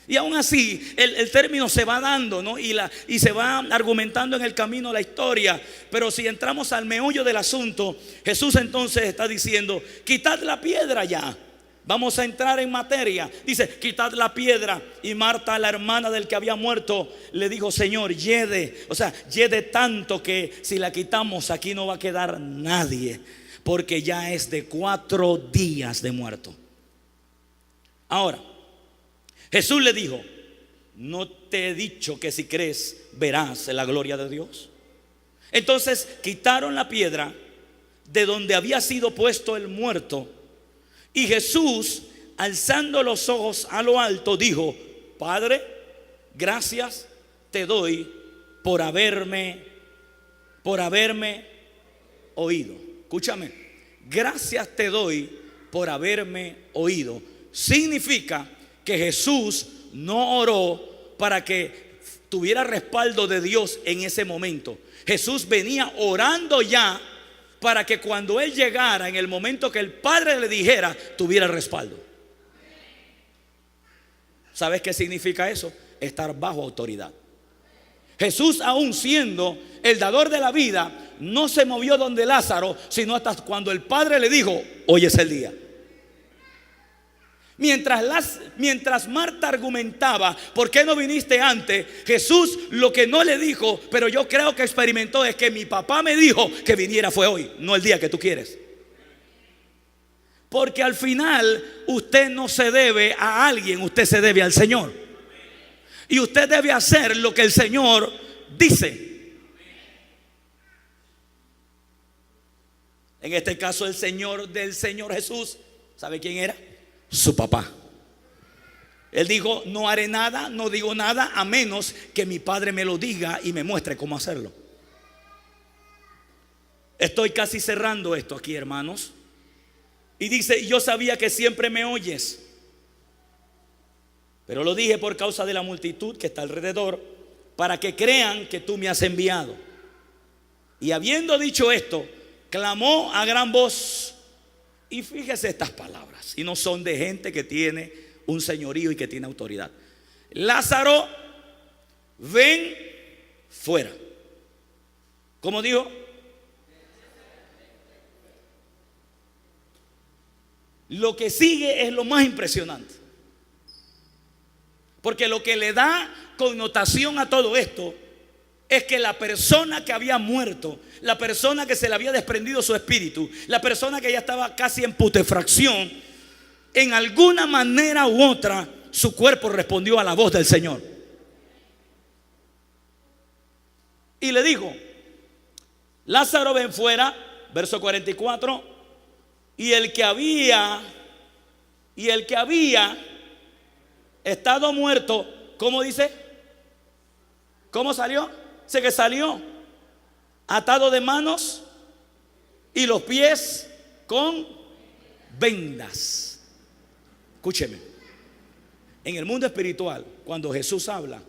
Y aún así el término se va dando, ¿no? Y se va argumentando en el camino la historia. Pero si entramos al meollo del asunto, Jesús entonces está diciendo: quitad la piedra ya. Vamos a entrar en materia. Dice: quitad la piedra. Y Marta, la hermana del que había muerto, le dijo: Señor, hiede. O sea, hiede tanto que si la quitamos aquí no va a quedar nadie, porque ya es de 4 días de muerto. Ahora, Jesús le dijo: ¿no te he dicho que si crees verás la gloria de Dios? Entonces quitaron la piedra de donde había sido puesto el muerto. Y Jesús, alzando los ojos a lo alto, dijo: Padre, gracias te doy por haberme oído. Escúchame, gracias te doy por haberme oído. Significa que Jesús no oró para que tuviera respaldo de Dios en ese momento. Jesús venía orando ya para que cuando Él llegara, en el momento que el Padre le dijera, tuviera respaldo. ¿Sabes qué significa eso? Estar bajo autoridad. Jesús, aún siendo el dador de la vida, no se movió donde Lázaro, sino hasta cuando el Padre le dijo: hoy es el día. Mientras Marta argumentaba: ¿por qué no viniste antes? Jesús lo que no le dijo, pero yo creo que experimentó, es que mi papá me dijo que viniera fue hoy, no el día que tú quieres. Porque al final usted no se debe a alguien, usted se debe al Señor. Y usted debe hacer lo que el Señor dice. En este caso el Señor del Señor Jesús, ¿sabe quién era? Su papá. Él dijo: no haré nada, no digo nada, a menos que mi Padre me lo diga y me muestre cómo hacerlo. Estoy casi cerrando esto aquí, hermanos. Y dice: yo sabía que siempre me oyes, pero lo dije por causa de la multitud que está alrededor, para que crean que tú me has enviado. Y habiendo dicho esto, clamó a gran voz. Y fíjese estas palabras, y no son de gente que tiene un señorío y que tiene autoridad: Lázaro, ven fuera. ¿Cómo dijo? Lo que sigue es lo más impresionante, porque lo que le da connotación a todo esto es que la persona que había muerto, la persona que se le había desprendido su espíritu, la persona que ya estaba casi en putrefacción, en alguna manera u otra, su cuerpo respondió a la voz del Señor. Y le dijo: Lázaro, ven fuera. Verso 44. Y el que había estado muerto, ¿cómo dice? ¿Cómo salió? Sé que salió atado de manos y los pies con vendas. Escúcheme, en el mundo espiritual, cuando Jesús habla,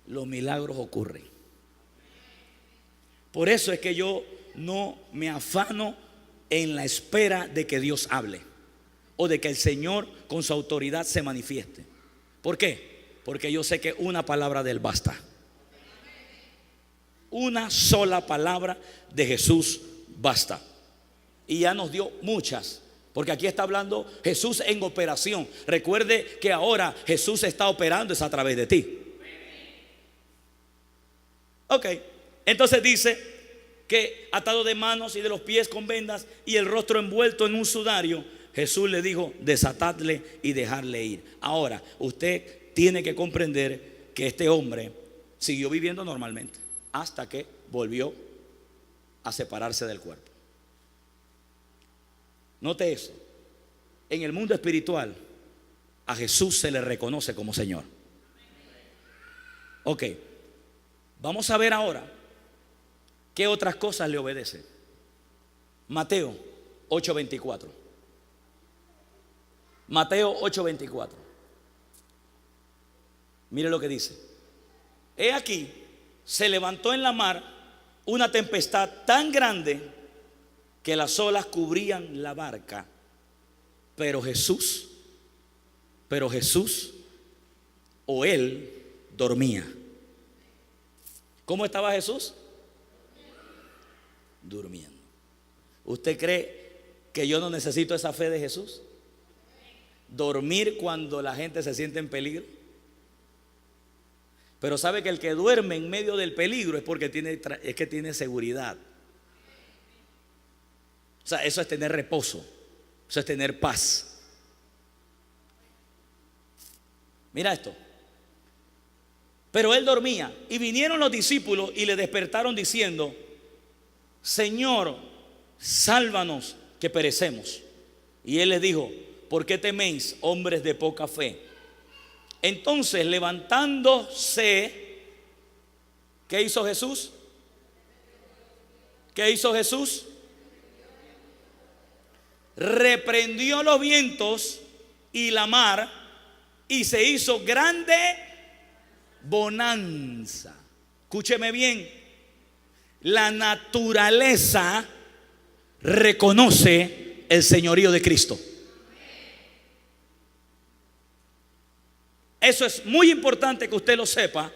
los milagros ocurren. Por eso es que yo no me afano en la espera de que Dios hable o de que el Señor con su autoridad se manifieste. ¿Por qué? Porque yo sé que una palabra de Él basta. Una sola palabra de Jesús basta. Y ya nos dio muchas, porque aquí está hablando Jesús en operación. Recuerde que ahora Jesús está operando es a través de ti. Ok, entonces dice que atado de manos y de los pies con vendas y el rostro envuelto en un sudario, Jesús le dijo: desatadle y dejarle ir. Ahora usted tiene que comprender que este hombre siguió viviendo normalmente. hasta que volvió a separarse del cuerpo. Note eso. En el mundo espiritual a Jesús se le reconoce como Señor. Ok, vamos a ver ahora qué otras cosas le obedecen. Mateo 8:24. Mateo 8:24. Mire lo que dice. He aquí, se levantó en la mar una tempestad tan grande que las olas cubrían la barca, pero Jesús o él dormía. ¿Cómo estaba Jesús? Durmiendo. ¿Usted cree que yo no necesito esa fe de Jesús? Dormir cuando la gente se siente en peligro. Pero sabe que el que duerme en medio del peligro es porque tiene seguridad. O sea, eso es tener reposo, eso es tener paz. Mira esto. Pero él dormía, y vinieron los discípulos y le despertaron diciendo: Señor, sálvanos que perecemos. Y él les dijo: ¿por qué teméis, hombres de poca fe? Entonces, levantándose, ¿qué hizo Jesús? ¿Qué hizo Jesús? Reprendió los vientos y la mar, y se hizo grande bonanza. Escúcheme bien. La naturaleza reconoce el señorío de Cristo. Eso es muy importante que usted lo sepa,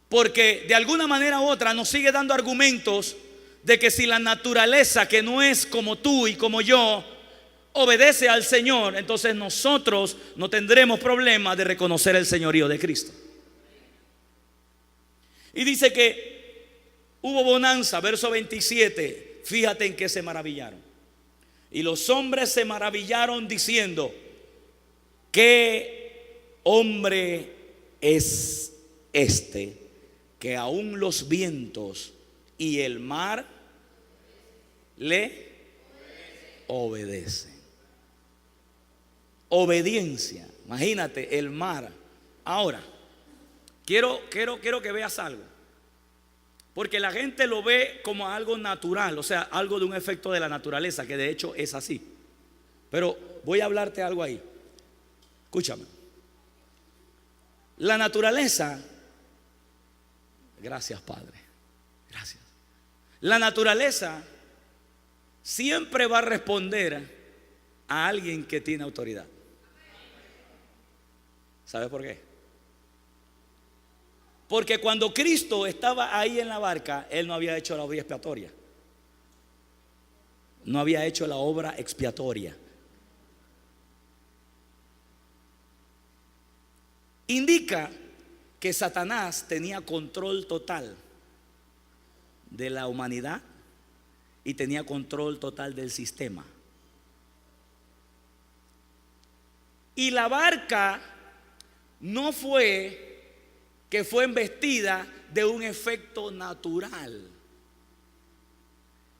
porque de alguna manera u otra nos sigue dando argumentos de que si la naturaleza, que no es como tú y como yo, obedece al Señor, entonces nosotros no tendremos problema de reconocer el señorío de Cristo. Y dice que hubo bonanza, verso 27. Fíjate en qué se maravillaron. Y los hombres se maravillaron diciendo: ¿qué hombre es este que aún los vientos y el mar le obedecen? Obediencia. Imagínate el mar. Ahora, quiero que veas algo, porque la gente lo ve como algo natural, o sea, algo de un efecto de la naturaleza, que de hecho es así. Pero voy a hablarte algo ahí. Escúchame. La naturaleza, gracias Padre, gracias. La naturaleza siempre va a responder a alguien que tiene autoridad. ¿Sabe por qué? Porque cuando Cristo estaba ahí en la barca, Él no había hecho la obra expiatoria. No había hecho la obra expiatoria. Indica que Satanás tenía control total de la humanidad y tenía control total del sistema. Y la barca no fue que fue embestida de un efecto natural.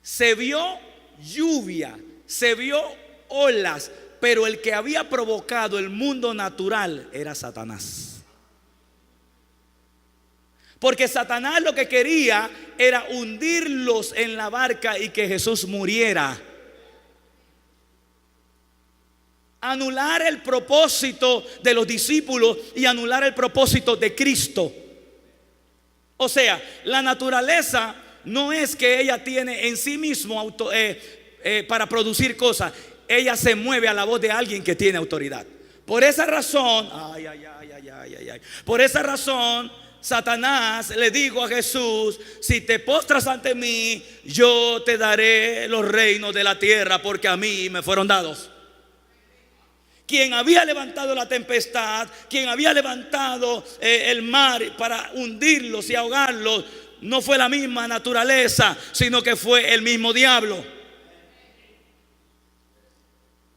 Se vio lluvia, se vio olas, pero el que había provocado el mundo natural era Satanás. Porque Satanás lo que quería era hundirlos en la barca y que Jesús muriera. Anular el propósito de los discípulos y anular el propósito de Cristo. O sea, la naturaleza no es que ella tiene en sí mismo para producir cosas. Ella se mueve a la voz de alguien que tiene autoridad. Por esa razón, por esa razón, Satanás le dijo a Jesús: si te postras ante mí, yo te daré los reinos de la tierra, porque a mí me fueron dados. Quien había levantado la tempestad, quien había levantado el mar para hundirlos y ahogarlos, no fue la misma naturaleza, sino que fue el mismo diablo.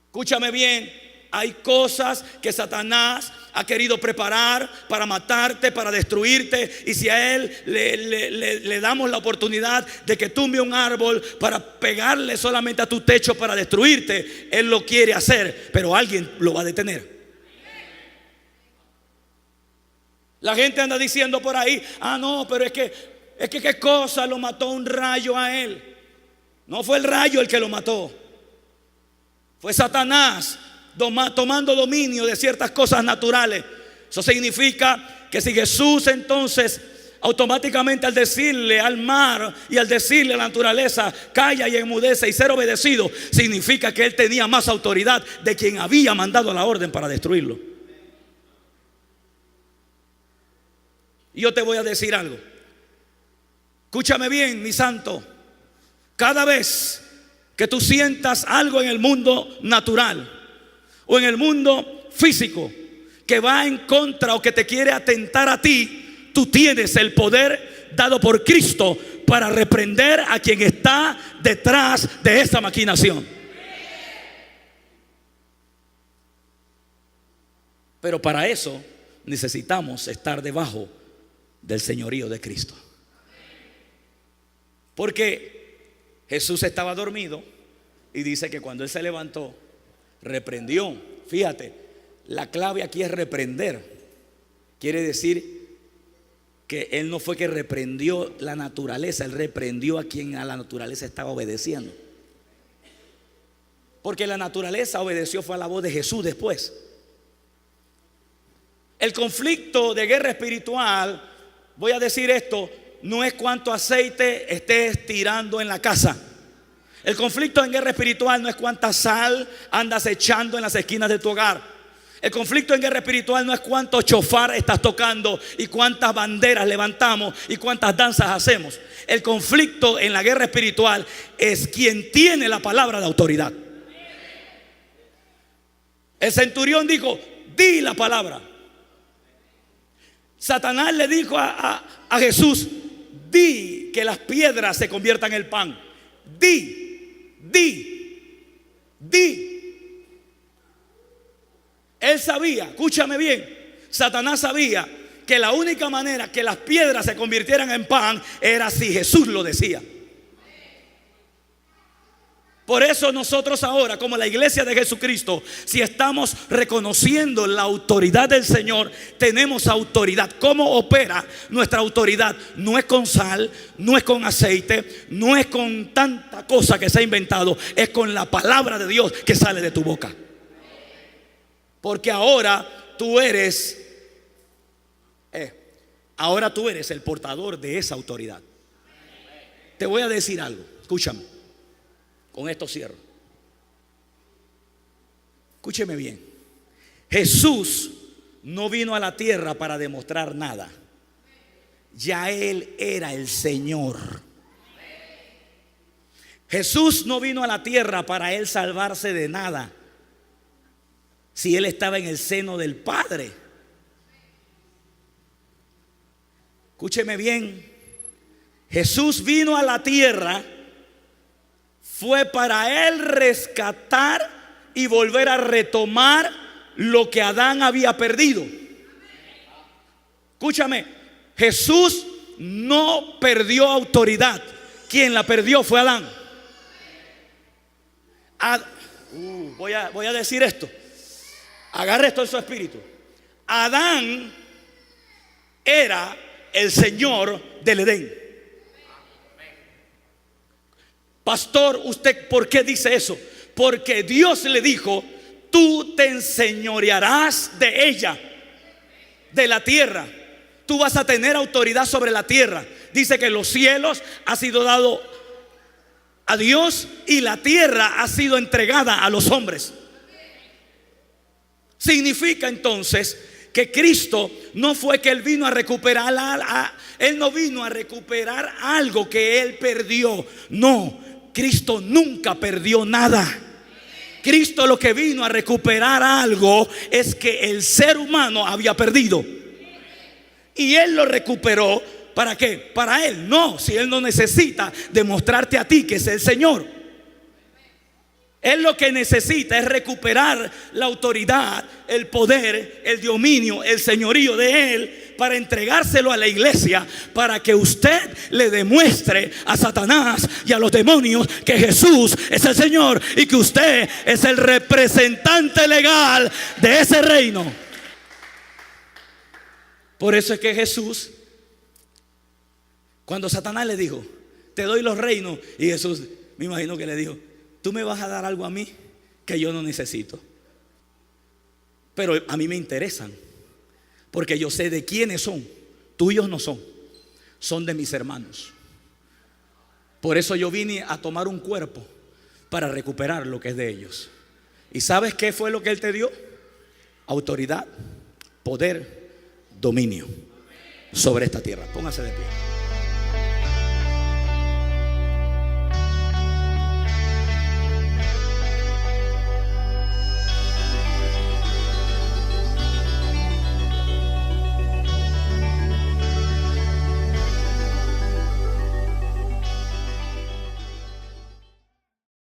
Escúchame bien, hay cosas que Satanás ha querido preparar para matarte, para destruirte. Y si a él le damos la oportunidad de que tumbe un árbol para pegarle solamente a tu techo para destruirte, él lo quiere hacer, pero alguien lo va a detener. La gente anda diciendo por ahí: no, pero es que qué cosa, lo mató un rayo a él. No fue el rayo el que lo mató, fue Satanás tomando dominio de ciertas cosas naturales. Eso significa que si Jesús entonces automáticamente, al decirle al mar y al decirle a la naturaleza calla y enmudece y ser obedecido, significa que él tenía más autoridad de quien había mandado la orden para destruirlo. Y yo te voy a decir algo, escúchame bien, mi santo. Cada vez que tú sientas algo en el mundo natural o en el mundo físico que va en contra o que te quiere atentar a ti, tú tienes el poder dado por Cristo para reprender a quien está detrás de esa maquinación. Pero para eso necesitamos estar debajo del señorío de Cristo. Porque Jesús estaba dormido y dice que cuando él se levantó, reprendió. Fíjate, la clave aquí es reprender. Quiere decir que él no fue que reprendió la naturaleza, él reprendió a quien a la naturaleza estaba obedeciendo. Porque la naturaleza obedeció fue a la voz de Jesús después. El conflicto de guerra espiritual, voy a decir esto, no es cuánto aceite estés tirando en la casa. El conflicto en guerra espiritual no es cuánta sal andas echando en las esquinas de tu hogar. El conflicto en guerra espiritual no es cuánto chofar estás tocando y cuántas banderas levantamos y cuántas danzas hacemos. El conflicto en la guerra espiritual es quien tiene la palabra de autoridad. El centurión dijo: di la palabra. Satanás le dijo a Jesús: di que las piedras se conviertan en pan. Di. Él sabía, escúchame bien, Satanás sabía que la única manera que las piedras se convirtieran en pan era si Jesús lo decía. Por eso nosotros ahora, como la iglesia de Jesucristo, si estamos reconociendo la autoridad del Señor, tenemos autoridad. ¿Cómo opera nuestra autoridad? No es con sal, no es con aceite, no es con tanta cosa que se ha inventado, es con la palabra de Dios que sale de tu boca. Porque ahora tú eres el portador de esa autoridad. Te voy a decir algo, escúchame. Con esto cierro. Escúcheme bien. Jesús no vino a la tierra para demostrar nada. Ya Él era el Señor. Jesús no vino a la tierra para Él salvarse de nada, si Él estaba en el seno del Padre. Escúcheme bien. Jesús vino a la tierra fue para él rescatar y volver a retomar lo que Adán había perdido. Escúchame, Jesús no perdió autoridad. Quien la perdió fue Adán. Voy a decir esto. Agarre esto en su espíritu. Adán era el señor del Edén. Pastor, ¿usted por qué dice eso? Porque Dios le dijo: tú te enseñorearás de ella, de la tierra. Tú vas a tener autoridad sobre la tierra. Dice que los cielos ha sido dado a Dios y la tierra ha sido entregada a los hombres. Significa entonces que Cristo no fue que Él vino a recuperar, Él no vino a recuperar algo que Él perdió. No, Cristo nunca perdió nada. Cristo lo que vino a recuperar algo es que el ser humano había perdido. Y Él lo recuperó. ¿Para qué? Para Él. No, si Él no necesita demostrarte a ti que es el Señor. Él lo que necesita es recuperar la autoridad, el poder, el dominio, el señorío de Él, para entregárselo a la iglesia, para que usted le demuestre a Satanás y a los demonios que Jesús es el Señor y que usted es el representante legal de ese reino. Por eso es que Jesús, cuando Satanás le dijo, te doy los reinos, y Jesús, me imagino que le dijo, tú me vas a dar algo a mí que yo no necesito, pero a mí me interesan, porque yo sé de quiénes son. Tuyos no son, son de mis hermanos. Por eso yo vine a tomar un cuerpo para recuperar lo que es de ellos. ¿Y sabes qué fue lo que Él te dio? Autoridad, poder, dominio sobre esta tierra. Póngase de pie.